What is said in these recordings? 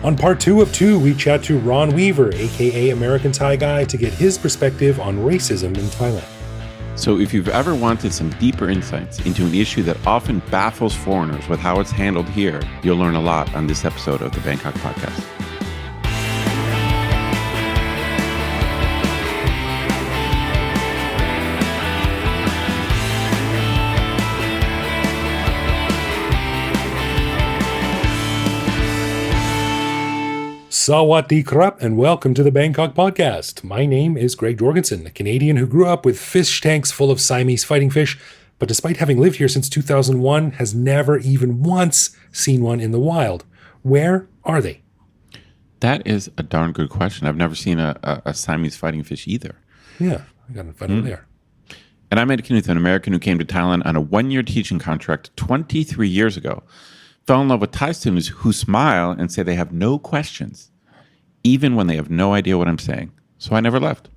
On part 2 of 2, we chat to Ron Weaver, aka American Thai Guy, to get his perspective on racism in Thailand. So if you've ever wanted some deeper insights into an issue that often baffles foreigners with how it's handled here, you'll learn a lot on this episode of the Bangkok Podcast. Sawadee krap, and welcome to the Bangkok Podcast. My name is Greg Jorgensen, a Canadian who grew up with fish tanks full of Siamese fighting fish, but despite having lived here since 2001, has never even once seen one in the wild. Where are they? That is a darn good question. I've never seen a Siamese fighting fish either. Yeah, I got to find out there. And I'm Ed Knuth, an American who came to Thailand on a one-year teaching contract 23 years ago. Fell in love with Thai students who smile and say they have no questions, even when they have no idea what I'm saying. So I never left.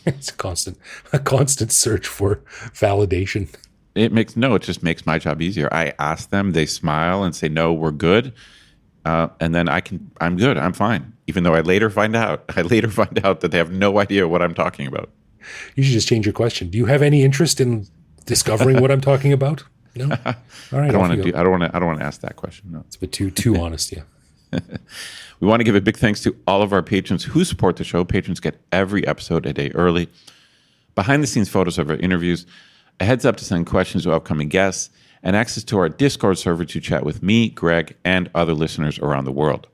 It's a constant search for validation. It just makes my job easier. I ask them, they smile and say, no, we're good. And then I'm good, I'm fine. Even though I later find out that they have no idea what I'm talking about. You should just change your question. Do you have any interest in discovering what I'm talking about? No? All right. I don't want to ask that question. No. It's a bit too honest, yeah. We want to give a big thanks to all of our patrons who support the show. Patrons get every episode a day early, behind-the-scenes photos of our interviews, a heads up to send questions to upcoming guests, and access to our Discord server to chat with me, Greg, and other listeners around the world.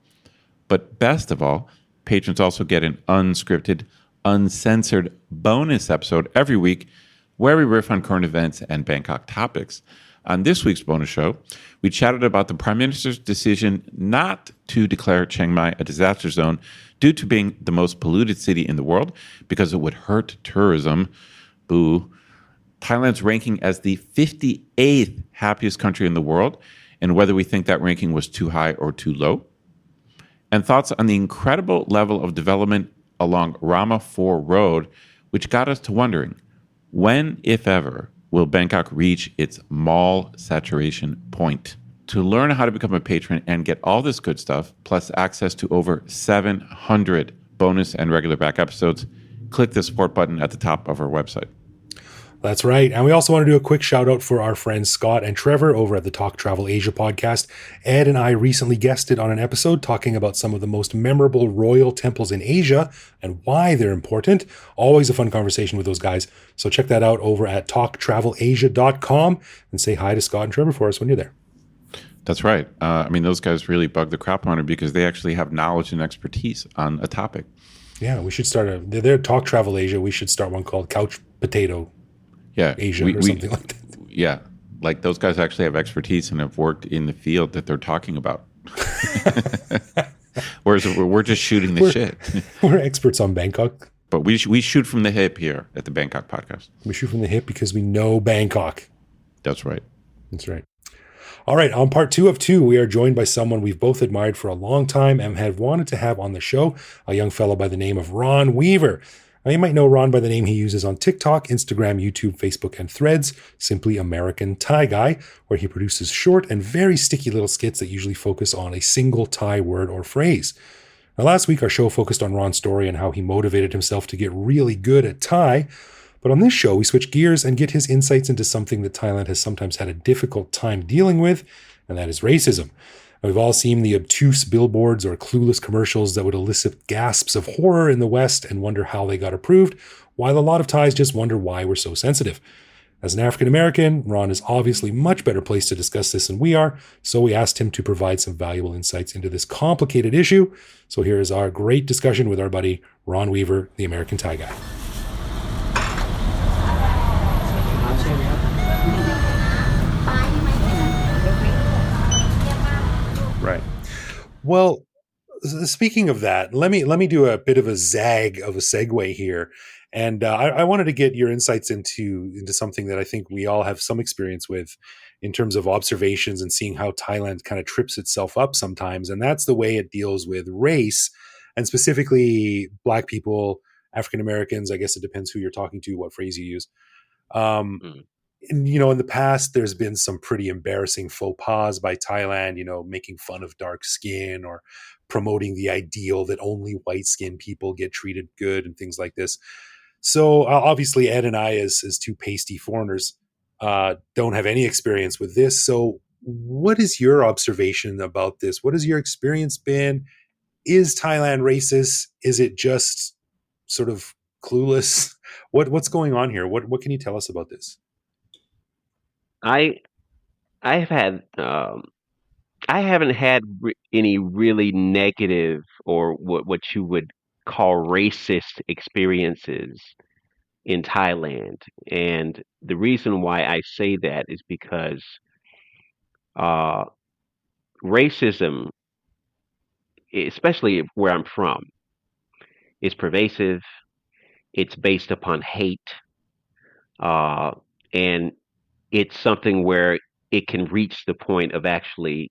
But best of all, patrons also get an unscripted, uncensored bonus episode every week where we riff on current events and Bangkok topics. On this week's bonus show, we chatted about the Prime Minister's decision not to declare Chiang Mai a disaster zone due to being the most polluted city in the world because it would hurt tourism. Boo. Thailand's ranking as the 58th happiest country in the world, and whether we think that ranking was too high or too low. And thoughts on the incredible level of development along Rama 4 Road, which got us to wondering, when, if ever, will Bangkok reach its mall saturation point? To learn how to become a patron and get all this good stuff, plus access to over 700 bonus and regular back episodes, click the support button at the top of our website. That's right. And we also want to do a quick shout out for our friends Scott and Trevor over at the Talk Travel Asia podcast. Ed and I recently guested on an episode talking about some of the most memorable royal temples in Asia and why they're important. Always a fun conversation with those guys. So check that out over at talktravelasia.com and say hi to Scott and Trevor for us when you're there. That's right. Those guys really bug the crap on it because they actually have knowledge and expertise on a topic. Yeah, we should start they're Talk Travel Asia. We should start one called Couch Potato Asia or something like that. Yeah, like those guys actually have expertise and have worked in the field that they're talking about. Whereas we're just shooting the shit. We're experts on Bangkok. But we shoot from the hip here at the Bangkok Podcast. We shoot from the hip because we know Bangkok. That's right. That's right. All right, on part 2 of 2, we are joined by someone we've both admired for a long time and have wanted to have on the show, a young fellow by the name of Ron Weaver. Now, you might know Ron by the name he uses on TikTok, Instagram, YouTube, Facebook, and Threads, simply American Thai Guy, where he produces short and very sticky little skits that usually focus on a single Thai word or phrase. Now, last week, our show focused on Ron's story and how he motivated himself to get really good at Thai. But on this show, we switch gears and get his insights into something that Thailand has sometimes had a difficult time dealing with, and that is racism. We've all seen the obtuse billboards or clueless commercials that would elicit gasps of horror in the West and wonder how they got approved, while a lot of Thais just wonder why we're so sensitive. As an African American, Ron is obviously much better placed to discuss this than we are, so we asked him to provide some valuable insights into this complicated issue. So here is our great discussion with our buddy Ron Weaver, the American Thai Guy. Right. Well, speaking of that, let me do a bit of a zag of a segue here. And I wanted to get your insights into something that I think we all have some experience with in terms of observations and seeing how Thailand kind of trips itself up sometimes. And that's the way it deals with race, and specifically Black people, African Americans. I guess it depends who you're talking to, what phrase you use. in the past, there's been some pretty embarrassing faux pas by Thailand, making fun of dark skin or promoting the ideal that only white skinned people get treated good and things like this. So obviously, Ed and I, as two pasty foreigners, don't have any experience with this. So, what is your observation about this? What has your experience been? Is Thailand racist? Is it just sort of clueless? What's going on here? What can you tell us about this? I I've had I haven't had any really negative or what you would call racist experiences in Thailand, and the reason why I say that is because uh, racism, especially where I'm from, is pervasive. It's based upon hate, uh, and it's something where it can reach the point of actually,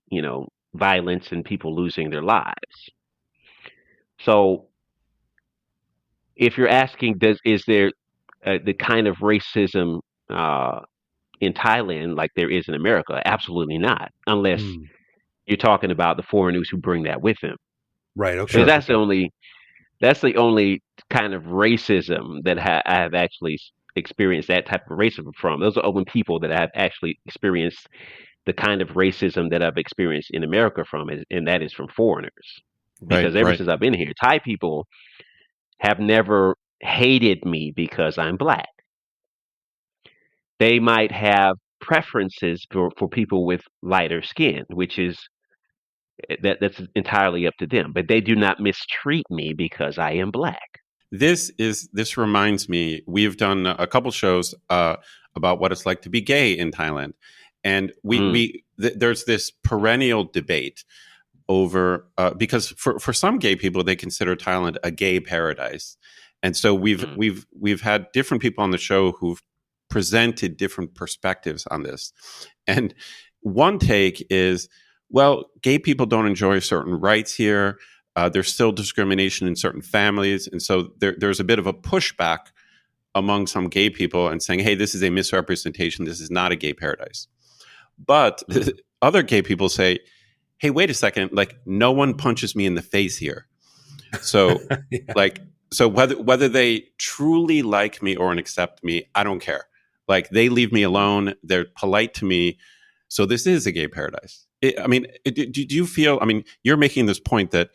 violence and people losing their lives. So, if you're asking, is there the kind of racism uh, in Thailand like there is in America? Absolutely not, unless Hmm. you're talking about the foreigners who bring that with them, Right. because Okay. Sure. Okay. that's the only kind of racism that I have actually experienced that type of racism from. Those are only people that have actually experienced the kind of racism that I've experienced in America from, and that is from foreigners. Right. Because ever Right. since I've been here, Thai people have never hated me because I'm black. They might have preferences for people with lighter skin, which is that's entirely up to them. But they do not mistreat me because I am black. This reminds me. We've done a couple shows about what it's like to be gay in Thailand, and Mm, there's this perennial debate over because for some gay people they consider Thailand a gay paradise, and so mm. we've had different people on the show who've presented different perspectives on this, and one take is, well, gay people don't enjoy certain rights here. There's still discrimination in certain families, and so there's a bit of a pushback among some gay people and saying, "Hey, this is a misrepresentation. This is not a gay paradise." But Mm. other gay people say, "Hey, wait a second, like no one punches me in the face here." So Yeah. like so whether they truly like me or accept me, I don't care. Like they leave me alone, they're polite to me. So this is a gay paradise. I mean, do you feel, I mean, you're making this point that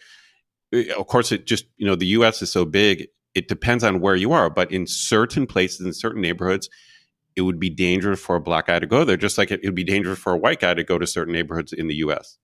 of course it just, the US is so big, it depends on where you are, but in certain places in certain neighborhoods it would be dangerous for a black guy to go there, just like it would be dangerous for a white guy to go to certain neighborhoods in the US.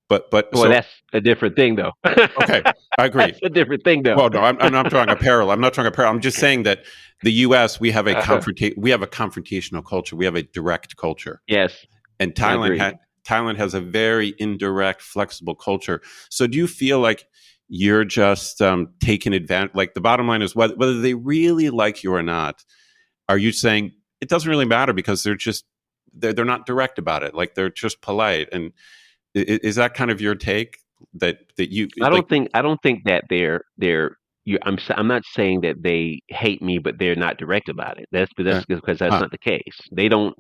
But Well, so that's a different thing, though. okay, I agree. That's a different thing, though. Well, no, I'm not drawing a parallel. I'm not drawing a parallel. I'm just saying that the U.S. Uh, we have a confrontational culture. We have a direct culture, yes, and I agree. Thailand has a very indirect, flexible culture. So, do you feel like you're just taking advantage? Like the bottom line is whether they really like you or not. Are you saying it doesn't really matter because they're not direct about it? Like they're just polite, and is that kind of your take that you like? I don't think that they're I'm not saying that they hate me, but they're not direct about it. That's Uh, because that's huh, not the case. They don't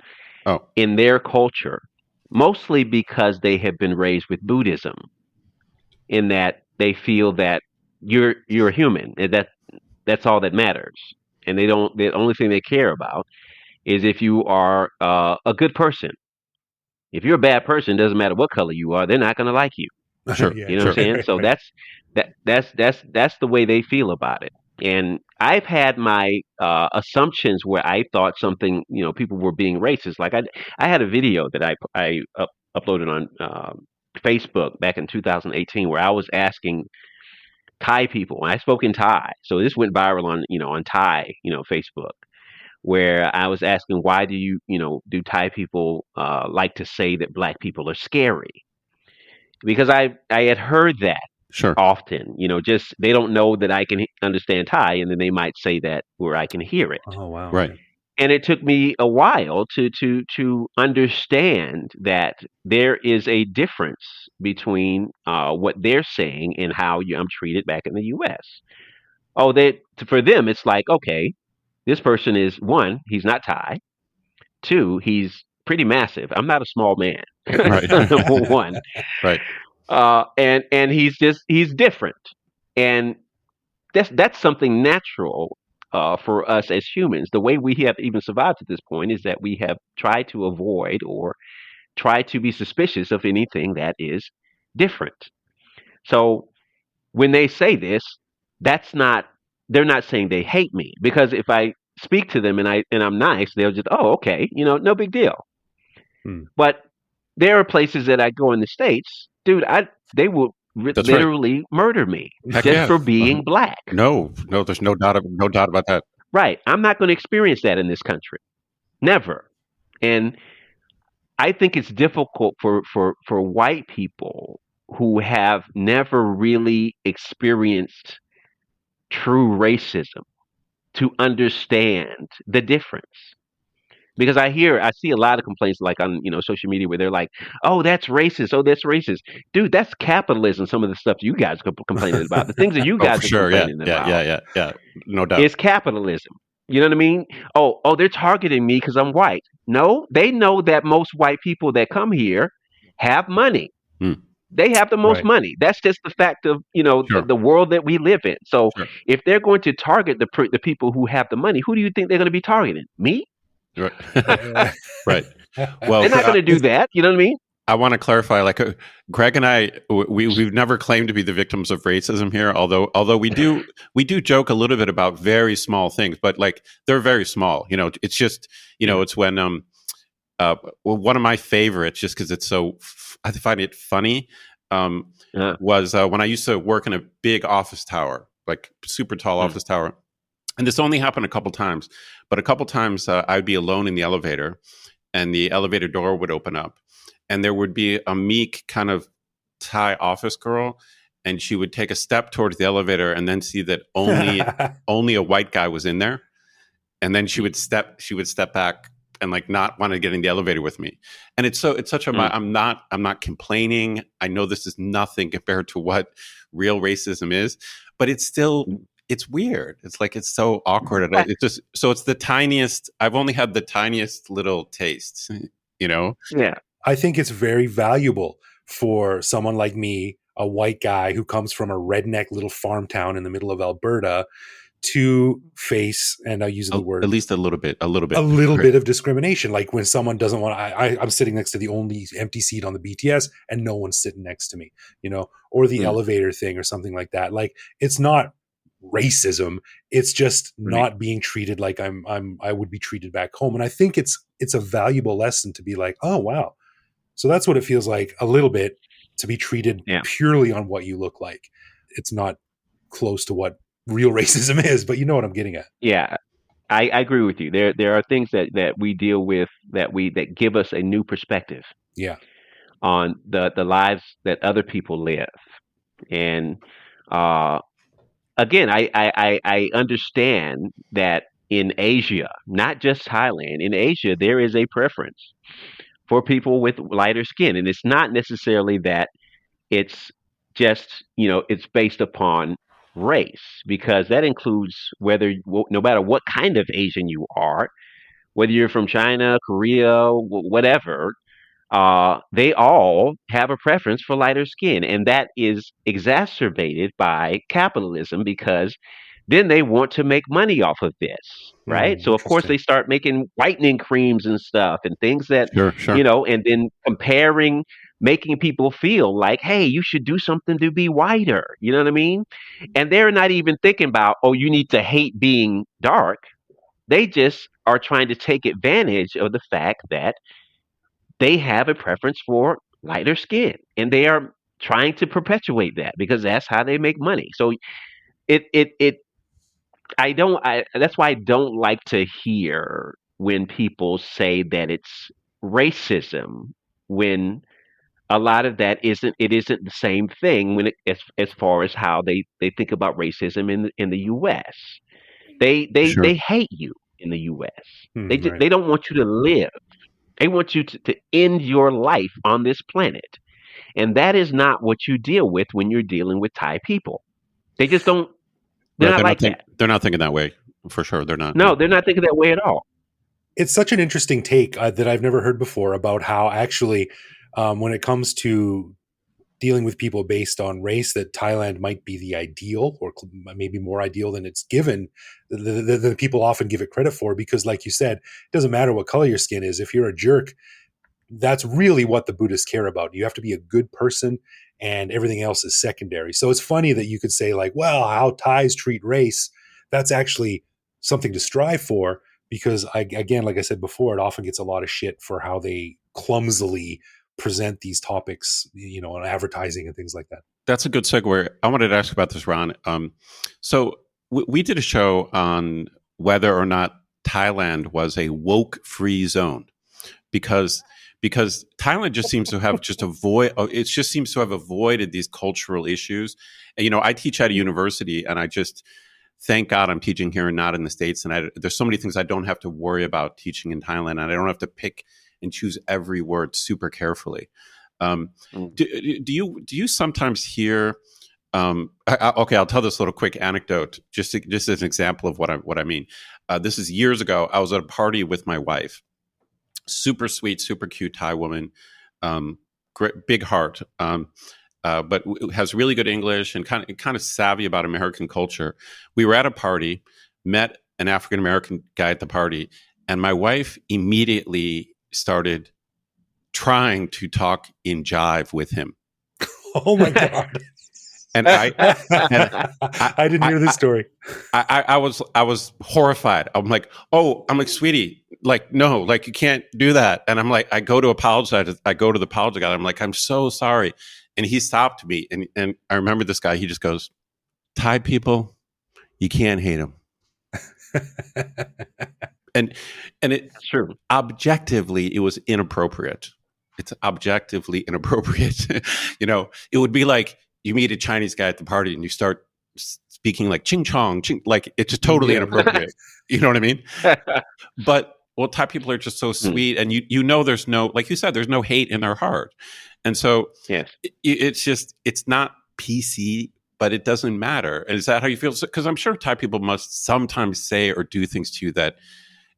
oh, in their culture, mostly because they have been raised with Buddhism, in that they feel that you're a human, and that's all that matters. And they don't. The only thing they care about is if you are a good person. If you're a bad person, doesn't matter what color you are, they're not going to like you. sure, Yeah. You know what I'm sure. saying? So that's the way they feel about it. And I've had my assumptions where I thought something, people were being racist. Like I had a video that I uploaded on Facebook back in 2018 where I was asking Thai people, and I spoke in Thai, so this went viral on on Thai Facebook, where I was asking, why do Thai people like to say that black people are scary? Because I had heard that Sure. often, just they don't know that I can understand Thai, and then they might say that where I can hear it. Oh wow. Right. Okay. And it took me a while to understand that there is a difference between what they're saying and how I'm treated back in the U.S. Oh, they for them it's like, okay, this person is one, he's not Thai. Two, he's pretty massive. I'm not a small man. Right. Number one. Right. And he's different. And that's something natural for us as humans. The way we have even survived to this point is that we have tried to avoid or try to be suspicious of anything that is different. So when they say this, that's not they're not saying they hate me, because if I speak to them and I'm nice, they'll just, oh, okay, no big deal. Hmm. But there are places that I go in the States, dude, they will That's right. literally murder me Heck just yeah. for being black. No, there's no doubt about that. Right. I'm not going to experience that in this country. Never. And I think it's difficult for white people who have never really experienced true racism to understand the difference. Because I see a lot of complaints like on social media where they're like, "Oh, that's racist. Oh, that's racist." Dude, that's capitalism. Some of the stuff you guys are complaining about, the things that you Oh, for guys are sure. Yeah. complaining Yeah. about, Yeah. No doubt. is capitalism. You know what I mean? Oh, they're targeting me because I'm white. No, they know that most white people that come here have money. Hmm. They have the most Right. money. That's just the fact of Sure. the world that we live in. So Sure. if they're going to target the people who have the money, who do you think they're going to be targeting? Me? Right. Right. Well, They're not going to do that. You know what I mean? I want to clarify, like Greg and I, we've never claimed to be the victims of racism here. Although we do joke a little bit about very small things, but like they're very small. It's just it's when one of my favorites, just because it's so I find it funny, was when I used to work in a big office tower, like super tall office tower, and this only happened a couple times, but a couple times I'd be alone in the elevator, and the elevator door would open up. And there would be a meek kind of Thai office girl, and she would take a step towards the elevator and then see that only a white guy was in there, and then she would step back and like not want to get in the elevator with me. And it's such a I'm not complaining. I know this is nothing compared to what real racism is, but it's weird. It's like it's so awkward. And it's just it's the tiniest. I've only had the tiniest little tastes. Yeah. I think it's very valuable for someone like me, a white guy who comes from a redneck little farm town in the middle of Alberta, to face, and I'll use the word, at least a little bit of discrimination. Like when someone doesn't want I'm sitting next to the only empty seat on the BTS and no one's sitting next to me, or the elevator thing or something like that. Like it's not racism. It's just not being treated like I would be treated back home. And I think it's a valuable lesson to be like, oh, wow. So that's what it feels like a little bit, to be treated purely on what you look like. It's not close to what real racism is, but you know what I'm getting at. Yeah, I agree with you. There are things that we deal with that give us a new perspective. Yeah. On the lives that other people live, and again, I understand that in Asia, not just Thailand, in Asia there is a preference for people with lighter skin, and it's not necessarily that it's just it's based upon race, because that includes no matter what kind of Asian you are, whether you're from China, Korea, whatever, they all have a preference for lighter skin, and that is exacerbated by capitalism, because then they want to make money off of this, right? So of course they start making whitening creams and stuff and things that sure. And then making people feel like, hey, you should do something to be whiter. You know what I mean? And they're not even thinking about, oh, you need to hate being dark. They just are trying to take advantage of the fact that they have a preference for lighter skin, and they are trying to perpetuate that because that's how they make money. So that's why I don't like to hear when people say that it's racism, when a lot of that isn't the same thing as far as how they think about racism in the US. They hate you in the US. They don't want you to live. They want you to end your life on this planet. And that is not what you deal with when you're dealing with Thai people. They just don't, they're not like that. They're not thinking that way, for sure. They're not. No, they're not thinking that way at all. It's such an interesting take that I've never heard before about how actually, when it comes to dealing with people based on race, that Thailand might be the ideal, or maybe more ideal than it's given. The people often give it credit for, because, like you said, it doesn't matter what color your skin is. If you're a jerk, that's really what the Buddhists care about. You have to be a good person, and everything else is secondary. So it's funny that you could say, like, well, how Thais treat race, that's actually something to strive for, because again, like I said before, it often gets a lot of shit for how they clumsily present these topics, on advertising and things like that. That's a good segue. I wanted to ask about this, Ron. So we did a show on whether or not Thailand was a woke-free zone, because Thailand just seems to have avoided these cultural issues. And, I teach at a university, and I just thank God I'm teaching here and not in the States. And there's so many things I don't have to worry about teaching in Thailand, and I don't have to pick and choose every word super carefully. Do you sometimes hear? Okay, I'll tell this little quick anecdote just as an example of what I mean. This is years ago. I was at a party with my wife. Super sweet, super cute Thai woman, great, big heart, but has really good English and kind of savvy about American culture. We were at a party, met an African American guy at the party, and my wife immediately started trying to talk in jive with him. Oh my God. And I didn't hear this story. I was horrified. I'm like, sweetie, like, no, like, you can't do that. And I'm like, I go to the apology guy. I'm like, I'm so sorry. And he stopped me. And I remember this guy, he just goes, Thai people, you can't hate them. and it's true. Objectively, it was inappropriate. It's objectively inappropriate. It would be like, you meet a Chinese guy at the party and you start speaking like ching chong, ching, like, it's just totally inappropriate. You know what I mean? But Thai people are just so sweet, and there's no, like you said, there's no hate in their heart, and so yes, it's not PC, but it doesn't matter. And is that how you feel? Because I'm sure Thai people must sometimes say or do things to you that,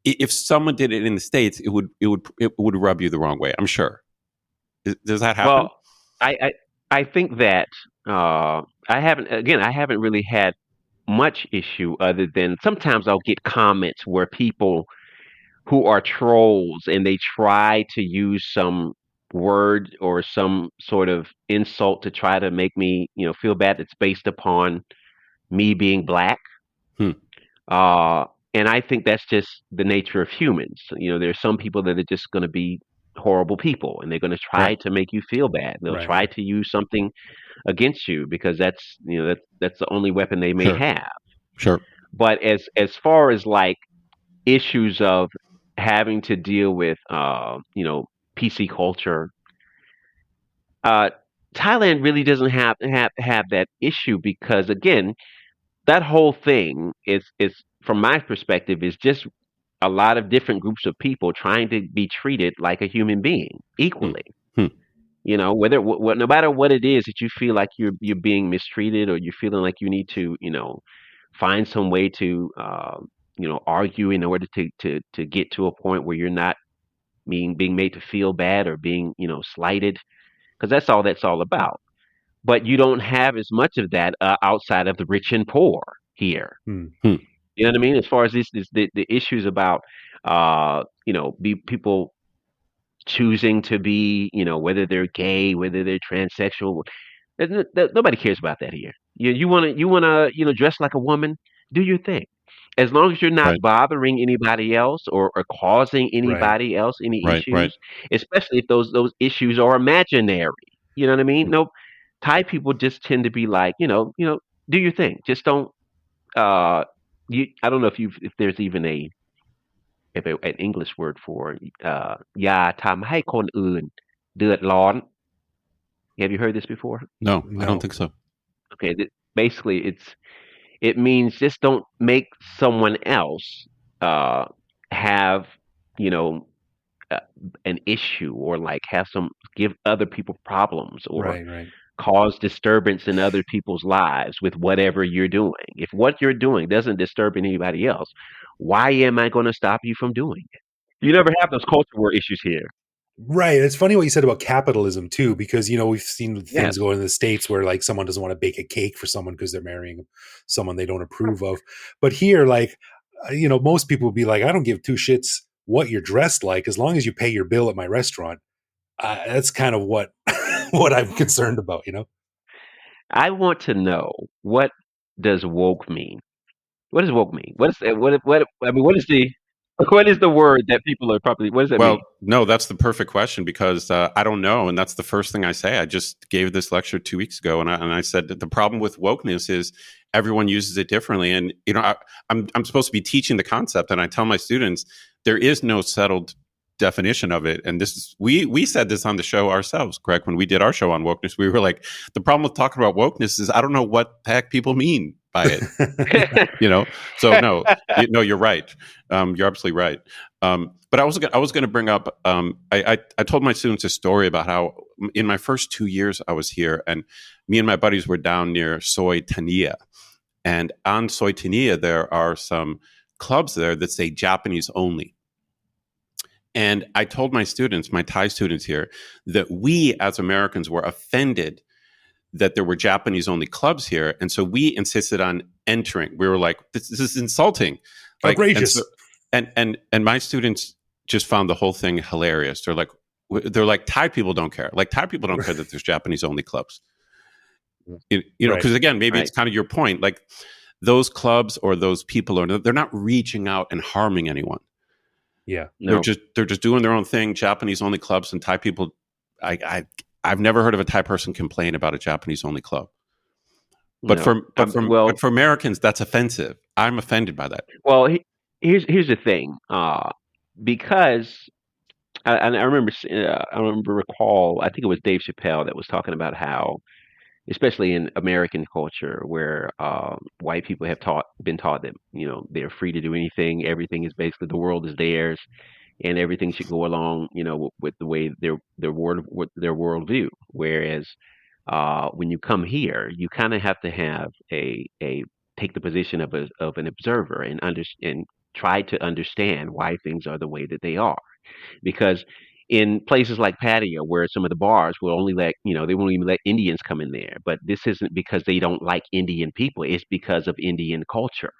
if someone did it in the States, it would rub you the wrong way. I'm sure. Does that happen? Well, I think that I haven't really had much issue, other than sometimes I'll get comments where people who are trolls, and they try to use some word or some sort of insult to try to make me, feel bad. It's based upon me being black. Uh, and I think that's just the nature of humans. There's some people that are just going to be horrible people, and they're going to try to make you feel bad. They'll try to use something against you, because that's the only weapon they may have. Sure. But as far as, like, issues of having to deal with PC culture, Thailand really doesn't have that issue, because, again, that whole thing is from my perspective, is just a lot of different groups of people trying to be treated like a human being equally. Whether no matter what it is that you feel like you're being mistreated, or you're feeling like you need to find some way to argue in order to get to a point where you're not being made to feel bad, or being slighted, because that's all about. But you don't have as much of that outside of the rich and poor here. You know what I mean? As far as the issues about people choosing to be, whether they're gay, whether they're transsexual, nobody cares about that here. You want to dress like a woman, do your thing. As long as you're not bothering anybody else, or causing anybody else any issues, especially if those issues are imaginary. You know what I mean? No, Thai people just tend to be like, do your thing. Just don't. I don't know if there's even an English word for อย่าทำให้คนอื่นเดือดร้อน Have you heard this before? No, I don't think so. Okay, basically it means just don't make someone else have an issue, or like give other people problems, or cause disturbance in other people's lives with whatever you're doing. If what you're doing doesn't disturb anybody else, why am I going to stop you from doing it? You never have those culture war issues here. Right. It's funny what you said about capitalism too, because we've seen Yes. things go in the States where like someone doesn't want to bake a cake for someone because they're marrying someone they don't approve of. But here, like, most people would be like, I don't give two shits what you're dressed like as long as you pay your bill at my restaurant. That's kind of what what I'm concerned about. I want to know, what does woke mean? What does woke mean? What is what I mean, what is the what is the word that people are probably, what does that mean? Well, no, that's the perfect question because I don't know, and that's the first thing I say. I just gave this lecture 2 weeks ago, and I said that the problem with wokeness is everyone uses it differently. And I'm supposed to be teaching the concept, and I tell my students there is no settled definition of it. And this is we said this on the show ourselves, Greg, when we did our show on wokeness. We were like, the problem with talking about wokeness is I don't know what the heck people mean by it. So no, you're right. You're absolutely right. But I was going to bring up. I told my students a story about how in my first 2 years I was here, and me and my buddies were down near Soitania, and on Soitania there are some clubs there that say Japanese only. And I told my students, my Thai students here, that we as Americans were offended that there were Japanese only clubs here, and so we insisted on entering. We were like, "This is insulting, like, outrageous." And my students just found the whole thing hilarious. They're like, Thai people don't care. Like Thai people don't care that there's Japanese only clubs. Because again, maybe it's kind of your point. Like those clubs or those people they're not reaching out and harming anyone. Yeah, No. They're just doing their own thing. Japanese only clubs and Thai people. I've never heard of a Thai person complain about a Japanese only club. But No. but for Americans, that's offensive. I'm offended by that. Well, here's the thing. Because I remember, recall, I think it was Dave Chappelle that was talking about how, especially in American culture, where white people have been taught that they're free to do anything, everything is basically, the world is theirs, and everything should go along, with the way with their worldview. Whereas when you come here, you kind of have to have a take the position of an observer and and try to understand why things are the way that they are. Because in places like Patio, where some of the bars will only let, they won't even let Indians come in there. But this isn't because they don't like Indian people. It's because of Indian culture.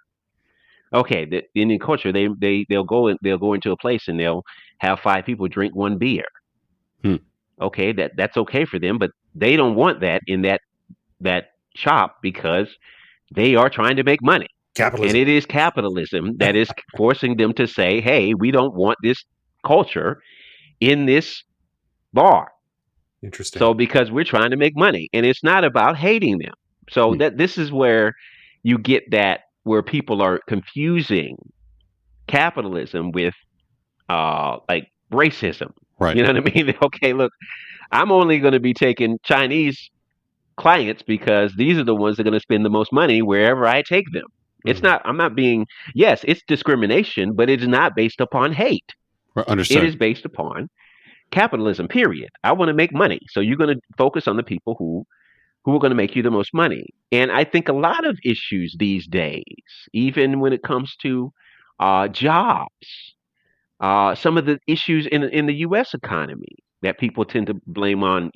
Okay, the Indian culture, they'll go into a place and they'll have five people drink one beer. Hmm. Okay, that's okay for them, but they don't want that in that shop because they are trying to make money. And capitalism. it is capitalism that is forcing them to say, hey, we don't want this culture in this bar. Interesting. So because we're trying to make money, and it's not about hating them. So that this is where you get that, where people are confusing capitalism with like racism. Right. You know what I mean? Okay, look, I'm only going to be taking Chinese clients because these are the ones that are going to spend the most money wherever I take them. It's not, I'm not being, yes, it's discrimination, but it is not based upon hate. Understood. It is based upon capitalism, period. I want to make money. So you're going to focus on the people who are going to make you the most money. And I think a lot of issues these days, even when it comes to jobs, some of the issues in the U.S. economy that people tend to blame on,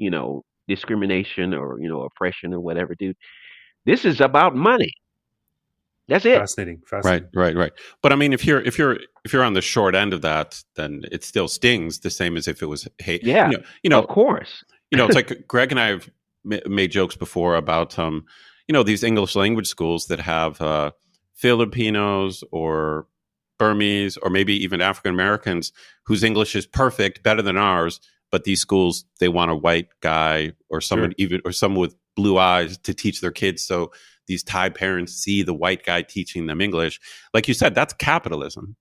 discrimination or, oppression or whatever, dude. This is about money. That's it. Fascinating. Right. But I mean, if you're on the short end of that, then it still stings the same as if it was hate. Yeah, of course. It's like Greg and I have made jokes before about these English language schools that have Filipinos or Burmese or maybe even African Americans whose English is perfect, better than ours, but these schools, they want a white guy or someone or someone with blue eyes to teach their kids. So these Thai parents see the white guy teaching them English. Like you said, that's capitalism.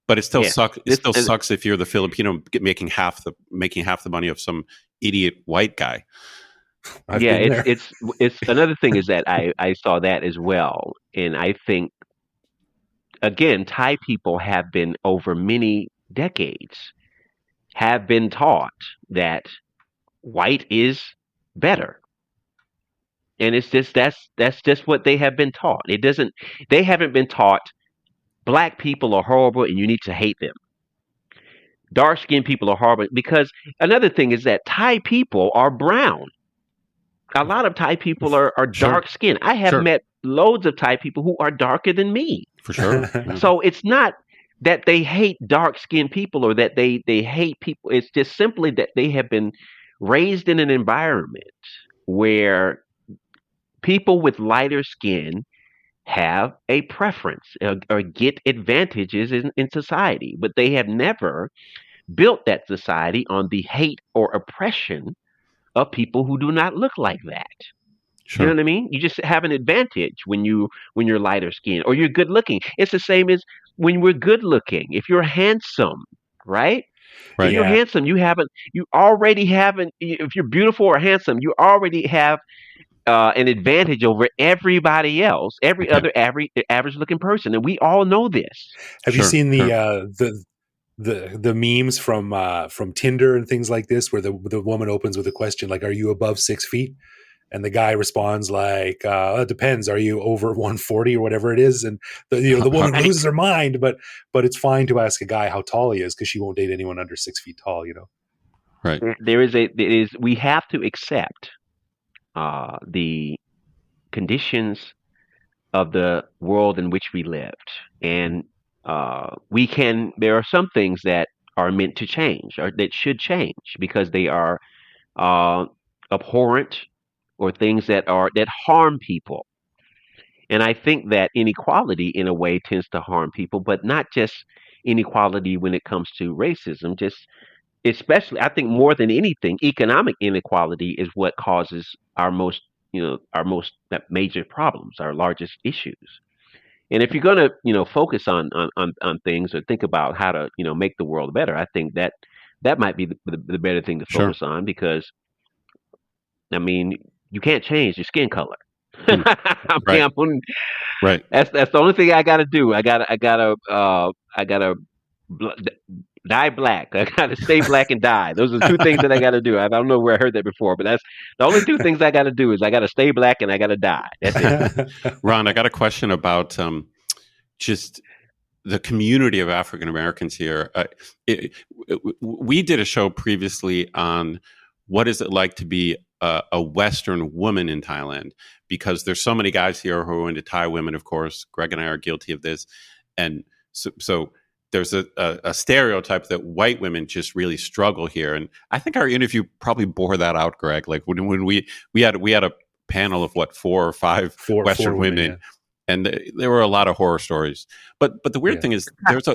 But it still sucks. It still sucks if you're the Filipino making half the money of some idiot white guy. It's another thing is that I saw that as well, and I think, again, Thai people have been, over many decades, have been taught that white is better. And it's just, that's just what they have been taught. They haven't been taught black people are horrible and you need to hate them. dark skinned people are horrible. Because another thing is that Thai people are brown. A lot of Thai people are Sure. dark skinned. I have Sure. met loads of Thai people who are darker than me. For sure. Yeah. So it's not that they hate dark skinned people or that they hate people. It's just simply that they have been raised in an environment where people with lighter skin have a preference or get advantages in society, but they have never built that society on the hate or oppression of people who do not look like that. You know Sure. what I mean? You just have an advantage when you're lighter skinned or you're good looking. It's the same as when we're good looking. If you're handsome, right? If Right. you're Yeah. handsome, you already have an, if you're beautiful or handsome, you already have an advantage over everybody else, every Okay. other average looking person, and we all know this. Have you Sure. seen Sure. the memes from Tinder and things like this, where the woman opens with a question like, "Are you above 6 feet?" And the guy responds like, "It depends. Are you over 140 or whatever it is?" And the woman Right? loses her mind, but it's fine to ask a guy how tall he is because she won't date anyone under 6 feet tall. Right. We have to accept the conditions of the world in which we lived, and there are some things that are meant to change or that should change because they are uh, abhorrent or things that harm people. And I think that inequality, in a way, tends to harm people, but not just inequality when it comes to racism. Just especially, I think more than anything, economic inequality is what causes our most major problems, our largest issues. And if you're going to, focus on things or think about how to, make the world better, I think that might be the better thing to Sure. focus on because I mean, you can't change your skin color. Hmm. I mean, Right. Right. that's the only thing I got to do. I gotta bl- d- dye black. I gotta stay black and die. Those are the two things that I got to do. I don't know where I heard that before, but that's the only two things I got to do is I got to stay black and I got to die. That's it. Ron, I got a question about just the community of African Americans here. We did a show previously on what is it like to be a Western woman in Thailand, because there's so many guys here who are into Thai women. Of course, Greg and I are guilty of this, and so there's a stereotype that white women just really struggle here, and I think our interview probably bore that out, Greg. Like when we had a panel of what 4 or 5 four Western women. yeah. And there were a lot of horror stories, but the weird Yeah. thing is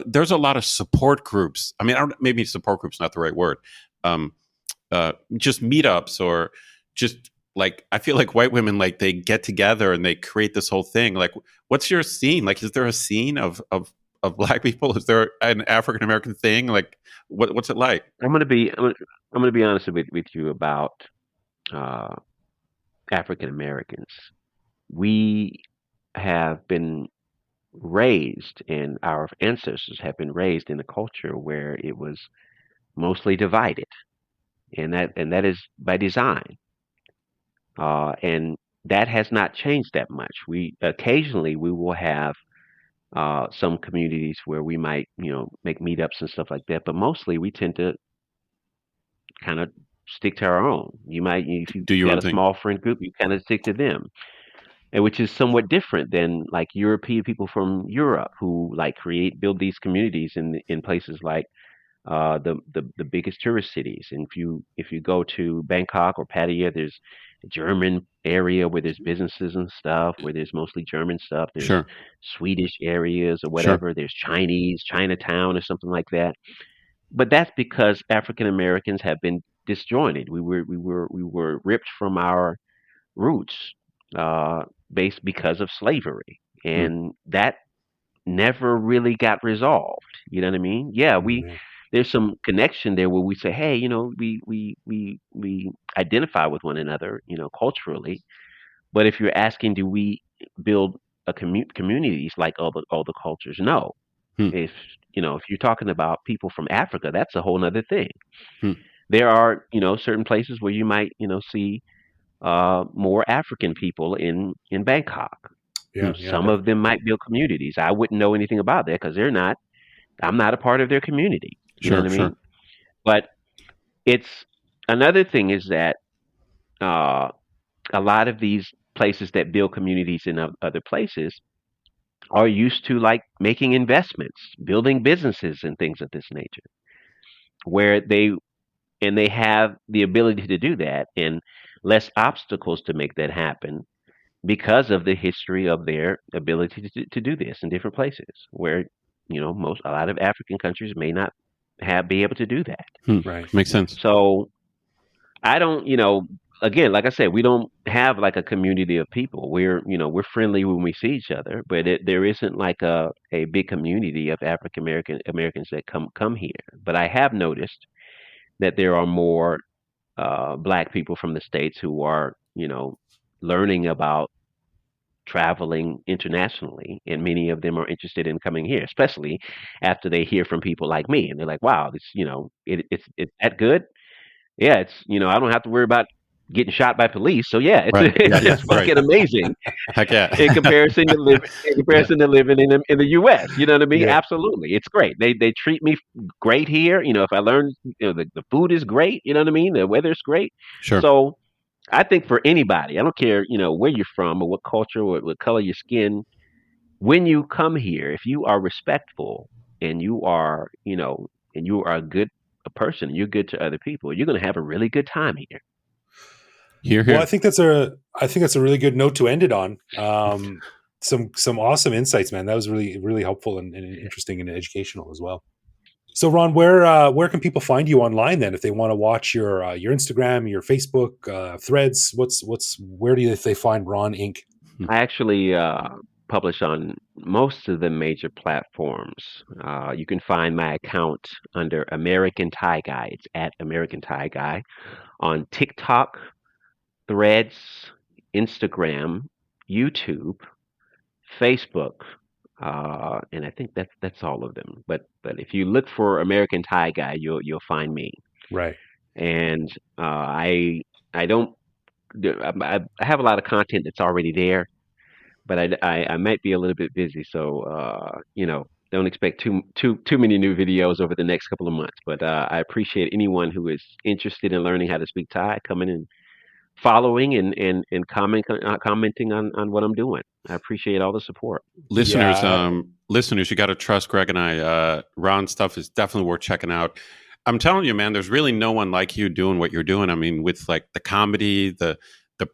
there's a lot of support groups. I mean, maybe support groups not the right word. Just meetups or just like I feel like white women like they get together and they create this whole thing. Like, what's your scene? Like, is there a scene of black people? Is there an African American thing? Like, what's it like? I'm gonna be honest with you about uh, African Americans. We have been raised, and our ancestors have been raised in a culture where it was mostly divided, and that is by design. And that has not changed that much. We occasionally we will have some communities where we might, make meetups and stuff like that, but mostly we tend to kind of stick to our own. You might, if you Do your got own a thing. small friend group, you kind of stick to them, and which is somewhat different than like European people from Europe who like build these communities in places like the biggest tourist cities. And if you go to Bangkok or Pattaya, there's a German area where there's businesses and stuff, where there's mostly German stuff. There's Sure. Swedish areas or Sure. whatever. There's Chinese, Chinatown or something like that. But that's because African Americans have been disjointed. We were ripped from our roots, uh, based because of slavery, Hmm. and that never really got resolved. You know what I mean? Yeah, Yeah. there's some connection there where we say, hey, we identify with one another, culturally. But if you're asking, do we build communities like all the cultures? No. Hmm. If you're talking about people from Africa, that's a whole other thing. Hmm. There are, certain places where you might, see more African people in Bangkok. Yeah. Some of them might build communities. I wouldn't know anything about that because I'm not a part of their community. You know Sure. what I Sure. mean? But it's another thing is that uh, a lot of these places that build communities in other places are used to like making investments, building businesses and things of this nature, where they have the ability to do that and less obstacles to make that happen because of the history of their ability to do this in different places where a lot of African countries may not be able to do that. Right. Makes sense. So I don't, again, like I said, we don't have like a community of people. We're friendly when we see each other, but there isn't like a big community of African Americans that come here. But I have noticed that there are more black people from the States who are, learning about traveling internationally, and many of them are interested in coming here, especially after they hear from people like me, and they're like, "Wow, this, it's that good." Yeah, I don't have to worry about getting shot by police. So yeah, it's Right. Yeah, yeah, it's fucking amazing Heck yeah. in comparison to living in the U.S. You know what I mean? Yeah. Absolutely, it's great. They treat me great here. If I learn, the food is great. You know what I mean? The weather's great. Sure. So I think for anybody, I don't care, where you're from or what culture or what color your skin, when you come here, if you are respectful and you are, and you are a person, you're good to other people, you're going to have a really good time here. Here. Well, I think that's a really good note to end it on. Some awesome insights, man. That was really, really helpful and interesting and educational as well. So, Ron, where can people find you online then if they want to watch your Instagram, your Facebook, Threads? Where do they find Ron Inc? I actually publish on most of the major platforms. You can find my account under American Thai Guy. It's at American Thai Guy on TikTok, Threads, Instagram, YouTube, Facebook, and I think that's all of them. But if you look for American Thai Guy, you'll find me. Right. And I don't I have a lot of content that's already there, but I might be a little bit busy, so don't expect too many new videos over the next couple of months. But I appreciate anyone who is interested in learning how to speak Thai coming and following and commenting on what I'm doing. I appreciate all the support. Listeners, Yeah. listeners, you got to trust Greg and I. Ron's stuff is definitely worth checking out. I'm telling you, man, there's really no one like you doing what you're doing. I mean, with like the comedy, the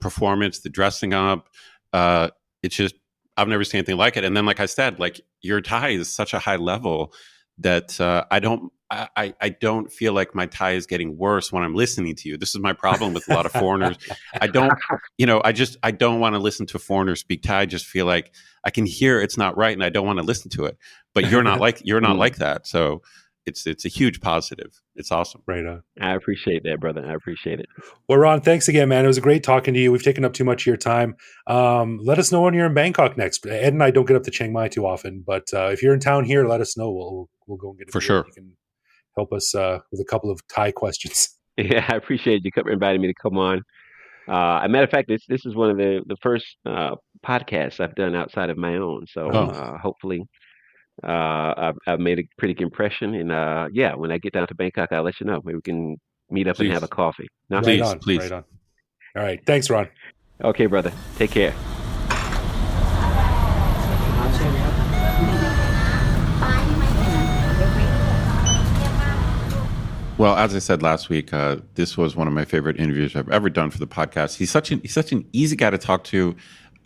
performance, the dressing up, it's just, I've never seen anything like it. And then, like I said, like your Thai is such a high level that I don't feel like my Thai is getting worse when I'm listening to you. This is my problem with a lot of foreigners. I don't want to listen to foreigners speak Thai. I just feel like I can hear it's not right and I don't want to listen to it. But you're not like that. So it's a huge positive. It's awesome. Right on. I appreciate that, brother. I appreciate it. Well, Ron, thanks again, man. It was great talking to you. We've taken up too much of your time. Let us know when you're in Bangkok next. Ed and I don't get up to Chiang Mai too often, but if you're in town here, let us know. We'll go and get a For beer. sure. You can help us with a couple of Thai questions. Yeah, I appreciate you inviting me to come on. As a matter of fact, this is one of the first podcasts I've done outside of my own. So hopefully I've made a pretty good impression. And yeah, when I get down to Bangkok, I'll let you know. Maybe we can meet up and have a coffee. No? Please, Right on, please. Right on. All right. Thanks, Ron. Okay, brother. Take care. Well, as I said last week, this was one of my favorite interviews I've ever done for the podcast. He's such an easy guy to talk to,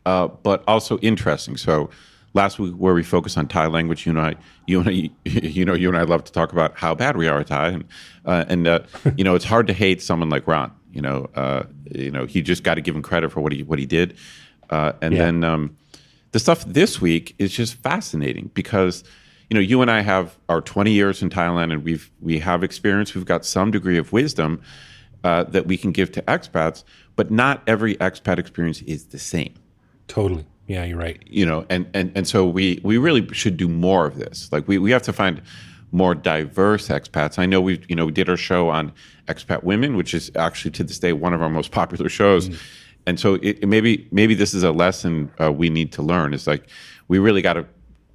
but also interesting. So last week, where we focused on Thai language, you and I love to talk about how bad we are at Thai, and it's hard to hate someone like Ron. You just got to give him credit for what he did, then the stuff this week is just fascinating because. You and I have our 20 years in Thailand, and we have experience. We've got some degree of wisdom that we can give to expats, but not every expat experience is the same. Totally. Yeah, you're right. And so we really should do more of this. Like we have to find more diverse expats. I know we did our show on expat women, which is actually to this day one of our most popular shows. And so maybe this is a lesson we need to learn. It's like we really got to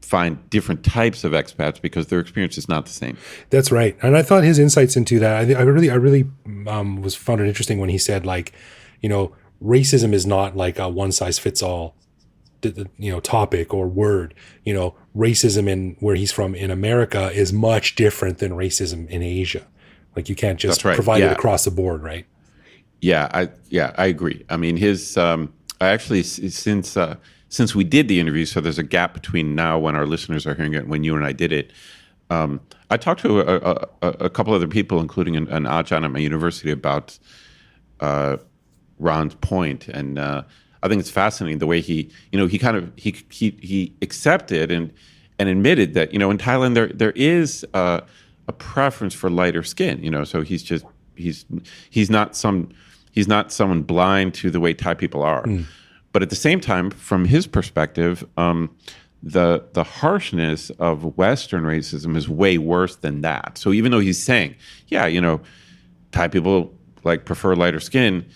find different types of expats because their experience is not the same. That's right. And I thought his insights into that, I really found it interesting when he said, like, racism is not like a one size fits all, topic or word. Racism in where he's from in America is much different than racism in Asia. Like, you can't just provide it across the board, right? Yeah, I agree. I mean, I actually, since we did the interview, so there's a gap between now when our listeners are hearing it and when you and I did it. I talked to a couple other people, including an Ajahn at my university, about Ron's point, and I think it's fascinating the way he accepted and admitted that in Thailand there is a preference for lighter skin. So he's not someone blind to the way Thai people are. But at the same time, from his perspective, the harshness of Western racism is way worse than that. So even though he's saying, Thai people prefer lighter skin,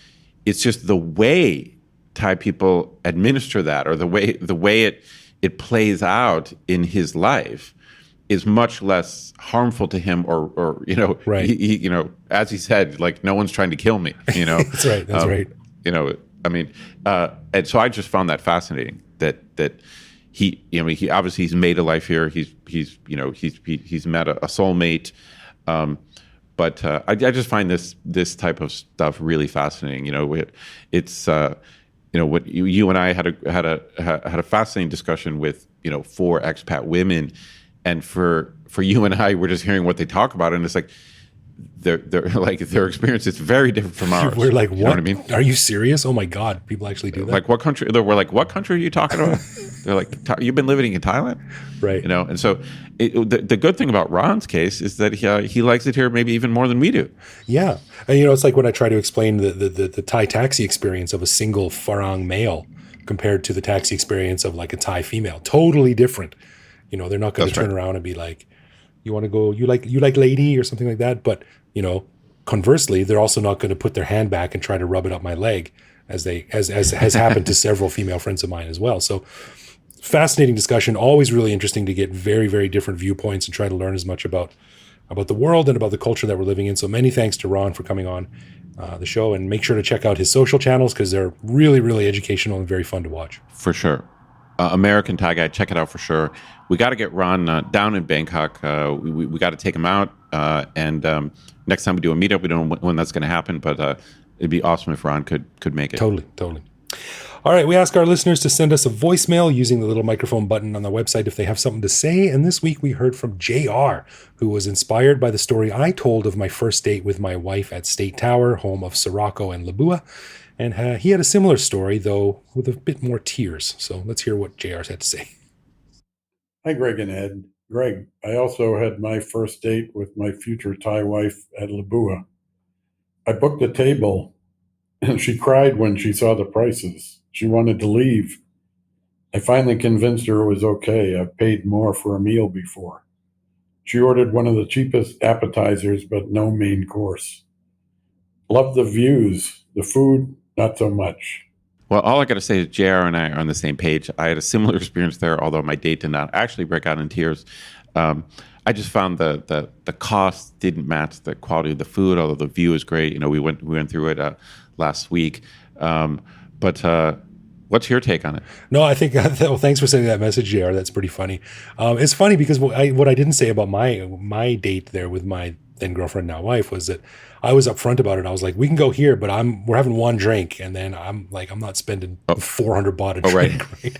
it's just the way Thai people administer that, or the way it plays out in his life, is much less harmful to him, or right. He as he said, like, no one's trying to kill me. That's right. That's right. I mean, and so I just found that fascinating that he obviously he's made a life here. He's met a soulmate. But I just find this type of stuff really fascinating. It's what you and I had a fascinating discussion with 4 expat women, and for you and I, we're just hearing what they talk about, and it's like their experience is very different from ours. We're like, what? You know what I mean? Are you serious? Oh my God, people actually do that. Like, what country? We're like, what country are you talking about? They're like, you've been living in Thailand, right? And so the good thing about Ron's case is that he likes it here maybe even more than we do. Yeah, and it's like when I try to explain the Thai taxi experience of a single Farang male compared to the taxi experience of like a Thai female, totally different. They're not going to turn around and be like, you want to go, you like lady or something like that. But, conversely, they're also not going to put their hand back and try to rub it up my leg, as has happened to several female friends of mine as well. So fascinating discussion, always really interesting to get very, very different viewpoints and try to learn as much about the world and about the culture that we're living in. So many thanks to Ron for coming on the show, and make sure to check out his social channels because they're really, really educational and very fun to watch. For sure. American Thai Guy, check it out for sure. We got to get Ron down in Bangkok. We got to take him out. And next time we do a meetup, we don't know when that's going to happen, but it'd be awesome if Ron could make it. Totally. All right, we ask our listeners to send us a voicemail using the little microphone button on the website if they have something to say. And this week we heard from JR, who was inspired by the story I told of my first date with my wife at State Tower, home of Sirocco and Labua. And he had a similar story, though with a bit more tears. So let's hear what JR's had to say. Hi, Greg and Ed. Greg, I also had my first date with my future Thai wife at Labua. I booked a table, and she cried when she saw the prices. She wanted to leave. I finally convinced her it was okay. I've paid more for a meal before. She ordered one of the cheapest appetizers, but no main course. Loved the views. The food, not so much. Well, all I got to say is JR and I are on the same page. I had a similar experience there, although my date did not actually break out in tears. I just found the cost didn't match the quality of the food, although the view is great. We went through it last week. But what's your take on it? No, I think, well, thanks for sending that message, JR. That's pretty funny. It's funny because what I didn't say about my date there with my then girlfriend, now wife, was that I was upfront about it. I was like, we can go here, but we're having one drink, and then I'm not spending 400 baht a drink, right?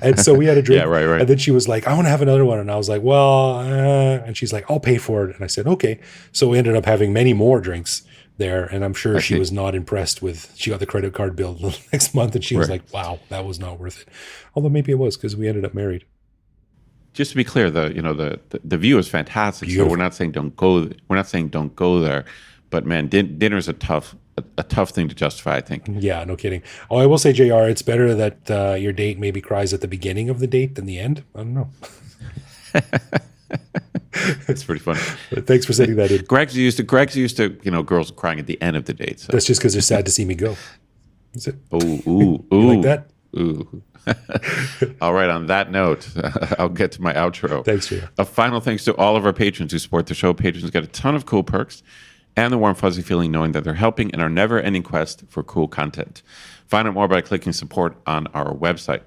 And so we had a drink, yeah, right. And then she was like, I want to have another one, and I was like, well, and she's like, I'll pay for it, and I said, okay. So we ended up having many more drinks there, and I'm sure she was not impressed with. She got the credit card bill the next month, and she was like, wow, that was not worth it. Although maybe it was because we ended up married. Just to be clear, the view is fantastic. Beautiful. So we're not saying don't go. We're not saying don't go there, but man, dinner's a tough thing to justify, I think. Yeah, no kidding. Oh, I will say, JR, it's better that your date maybe cries at the beginning of the date than the end. I don't know. It's pretty funny. Thanks for sending that in. Greg's used to girls crying at the end of the date. So. That's just because they're sad to see me go. Is it? Ooh. You like that? Ooh. All right. On that note, I'll get to my outro. Thanks, Jay. A final thanks to all of our patrons who support the show. Patrons get a ton of cool perks and the warm, fuzzy feeling knowing that they're helping in our never-ending quest for cool content. Find out more by clicking support on our website.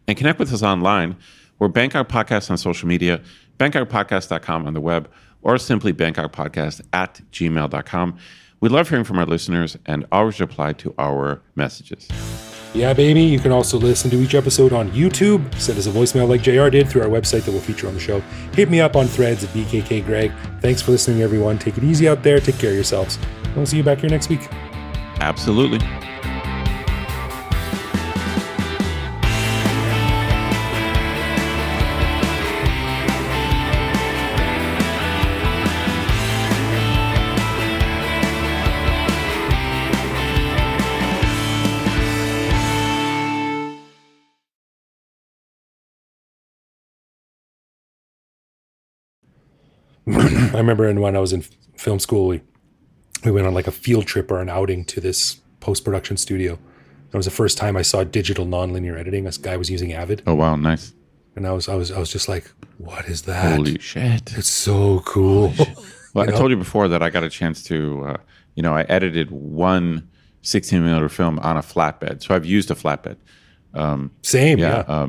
And connect with us online. We're Bangkok Podcast on social media, bangkokpodcast.com on the web, or simply bangkokpodcast@gmail.com. We love hearing from our listeners and always reply to our messages. Yeah, baby. You can also listen to each episode on YouTube. Send us a voicemail like JR did through our website that we'll feature on the show. Hit me up on threads at BKKGreg. Thanks for listening, everyone. Take it easy out there. Take care of yourselves. We'll see you back here next week. Absolutely. I remember when I was in film school, we went on like a field trip or an outing to this post-production studio. That was the first time I saw digital nonlinear editing. This guy was using Avid. Oh, wow. Nice. And I was just like, what is that? Holy shit. It's so cool. Well, I told you before that I got a chance to, I edited one 16mm film on a flatbed. So I've used a flatbed. Same, yeah.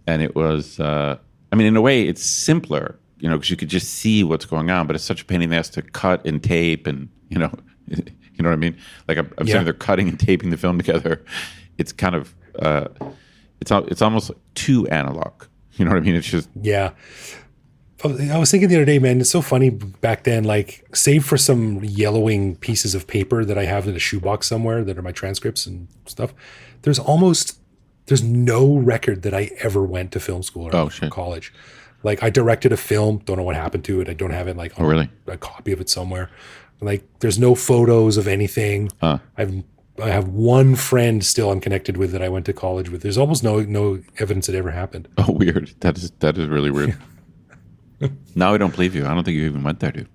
And it was, in a way, it's simpler, because you could just see what's going on, but it's such a pain in the ass to cut and tape and, you know what I mean? Like I'm sitting there cutting and taping the film together. It's kind of, it's almost too analog. You know what I mean? It's just. Yeah. I was thinking the other day, man, it's so funny back then, like save for some yellowing pieces of paper that I have in a shoebox somewhere that are my transcripts and stuff. There's no record that I ever went to film school or college. Like I directed a film, don't know what happened to it. I don't have it like really? A copy of it somewhere. Like there's no photos of anything. I have one friend still I'm connected with that I went to college with. There's almost no evidence it ever happened. Oh, weird. That is really weird. Now I don't believe you. I don't think you even went there, dude.